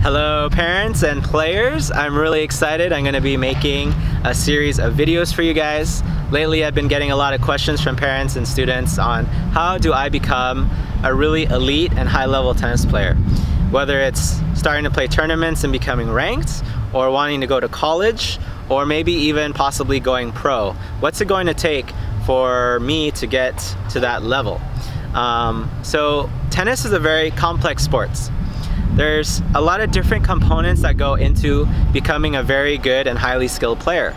Hello parents and players, I'm really excited. I'm going to be making a series of videos for you guys. Lately I've been getting a lot of questions from parents and students on how do I become a really elite and high-level tennis player. Whether it's starting to play tournaments and becoming ranked, or wanting to go to college, or maybe even possibly going pro. What's it going to take for me to get to that level? So tennis is a very complex sport. There's a lot of different components that go into becoming a very good and highly skilled player.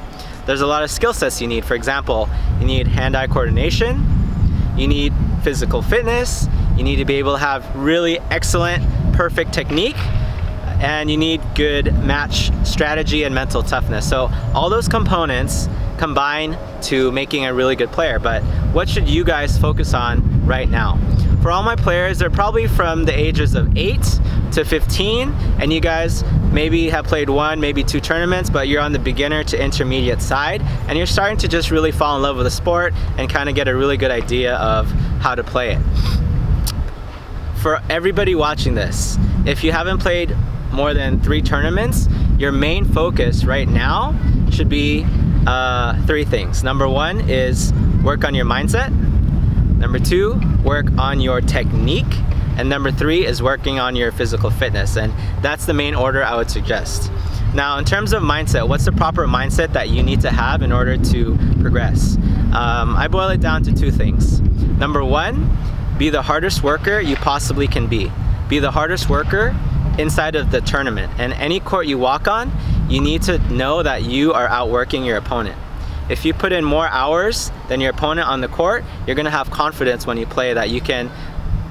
There's a lot of skill sets you need. For example, you need hand-eye coordination, you need physical fitness, you need to be able to have really excellent, perfect technique, and you need good match strategy and mental toughness. So all those components combine to making a really good player. But what should you guys focus on right now? For all my players, they're probably from the ages of 8 to 15, and you guys maybe have played 1, maybe 2 tournaments, but you're on the beginner to intermediate side, and you're starting to just really fall in love with the sport and kind of get a really good idea of how to play it. For everybody watching this, if you haven't played more than 3 tournaments, your main focus right now should be 3 things. Number 1 is work on your mindset. Number 2, work on your technique. And number 3 is working on your physical fitness. And that's the main order I would suggest. Now, in terms of mindset, what's the proper mindset that you need to have in order to progress? I boil it down to 2 things. Number 1, be the hardest worker you possibly can be. Be the hardest worker inside of the tournament. And any court you walk on, you need to know that you are outworking your opponent. If you put in more hours than your opponent on the court, you're going to have confidence when you play that you can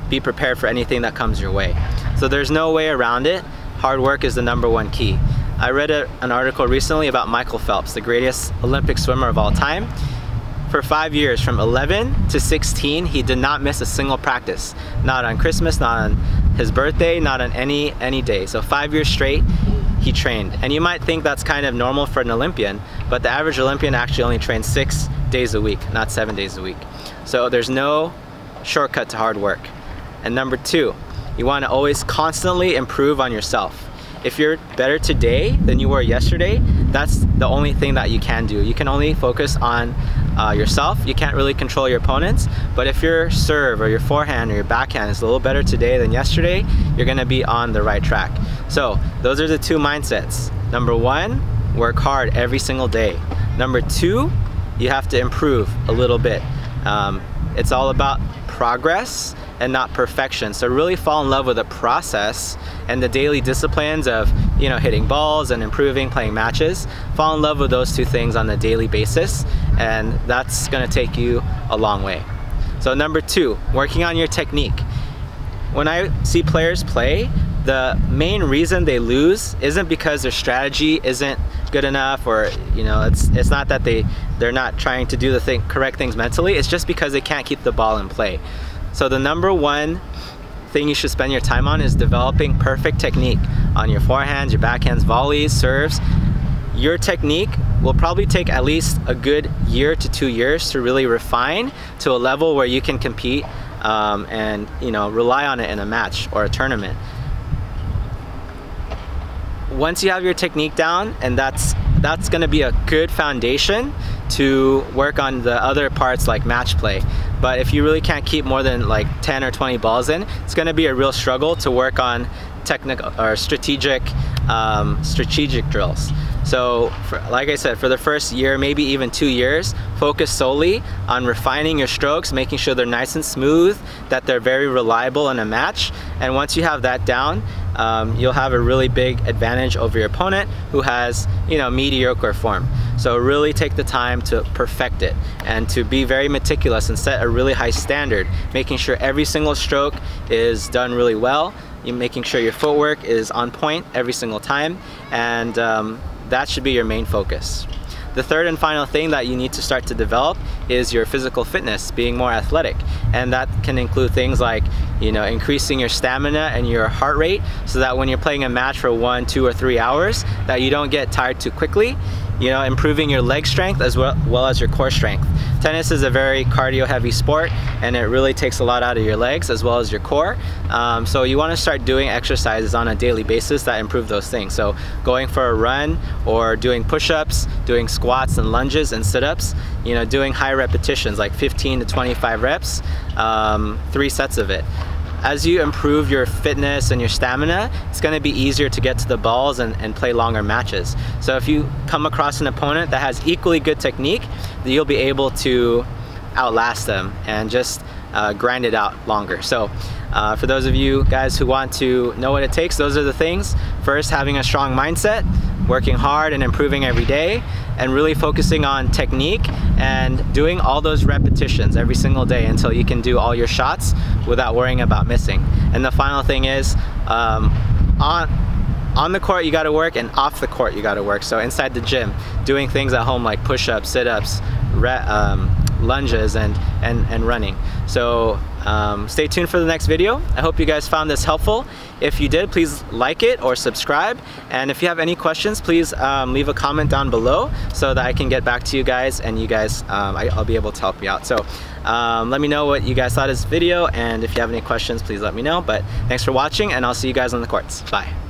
be prepared for anything that comes your way. So there's no way around it. Hard work is the number 1 key. I read an article recently about Michael Phelps, the greatest Olympic swimmer of all time. For 5 years, from 11 to 16, he did not miss a single practice. Not on Christmas, not on his birthday, not on any day. So 5 years straight, he trained. And you might think that's kind of normal for an Olympian, but the average Olympian actually only trains 6 days a week, not 7 days a week. So there's no shortcut to hard work. And number 2, you want to always constantly improve on yourself. If you're better today than you were yesterday, that's the only thing that you can do. You can only focus on yourself. You can't really control your opponents, but if your serve or your forehand or your backhand is a little better today than yesterday, you're going to be on the right track. So those are the 2 mindsets. Number 1, work hard every single day. Number 2, you have to improve a little bit. It's all about progress and not perfection. So really fall in love with the process and the daily disciplines of, hitting balls and improving, playing matches. Fall in love with those 2 things on a daily basis, and that's going to take you a long way. So number 2, working on your technique. When I see players play, the main reason they lose isn't because their strategy isn't good enough, or it's not that they're not trying to do the correct things mentally. It's just because they can't keep the ball in play. So the number 1 thing you should spend your time on is developing perfect technique on your forehands, your backhands, volleys, serves. Your technique will probably take at least a good year to 2 years to really refine to a level where you can compete and rely on it in a match or a tournament. Once you have your technique down, and that's going to be a good foundation to work on the other parts like match play. But if you really can't keep more than like 10 or 20 balls in, it's going to be a real struggle to work on technical or strategic drills. So like I said, for the first year, maybe even 2 years, focus solely on refining your strokes, making sure they're nice and smooth, that they're very reliable in a match. And once you have that down, you'll have a really big advantage over your opponent who has, mediocre form. So really take the time to perfect it and to be very meticulous and set a really high standard, making sure every single stroke is done really well. You're making sure your footwork is on point every single time, and that should be your main focus. The third and final thing that you need to start to develop is your physical fitness, being more athletic. And that can include things like, you know, increasing your stamina and your heart rate so that when you're playing a match for 1, 2, or 3 hours, that you don't get tired too quickly. You know, improving your leg strength as well as your core strength. Tennis is a very cardio heavy sport, and it really takes a lot out of your legs as well as your core. So you want to start doing exercises on a daily basis that improve those things. So going for a run, or doing push-ups, doing squats and lunges and sit-ups, you know, doing high repetitions like 15 to 25 reps, 3 sets of it. As you improve your fitness and your stamina, it's going to be easier to get to the balls and play longer matches. So if you come across an opponent that has equally good technique, you'll be able to outlast them and just grind it out longer. So for those of you guys who want to know what it takes, those are the things. First, having a strong mindset, working hard and improving every day, and really focusing on technique and doing all those repetitions every single day until you can do all your shots without worrying about missing. And the final thing is, on the court you got to work, and off the court you got to work. So inside the gym, doing things at home like push-ups, sit-ups, lunges, and running. So stay tuned for the next video. I hope you guys found this helpful. If you did, please like it or subscribe. And if you have any questions, please leave a comment down below so that I can get back to you guys, and you guys, I'll be able to help you out. So let me know what you guys thought of this video, and if you have any questions, please let me know. But thanks for watching, and I'll see you guys on the courts. Bye.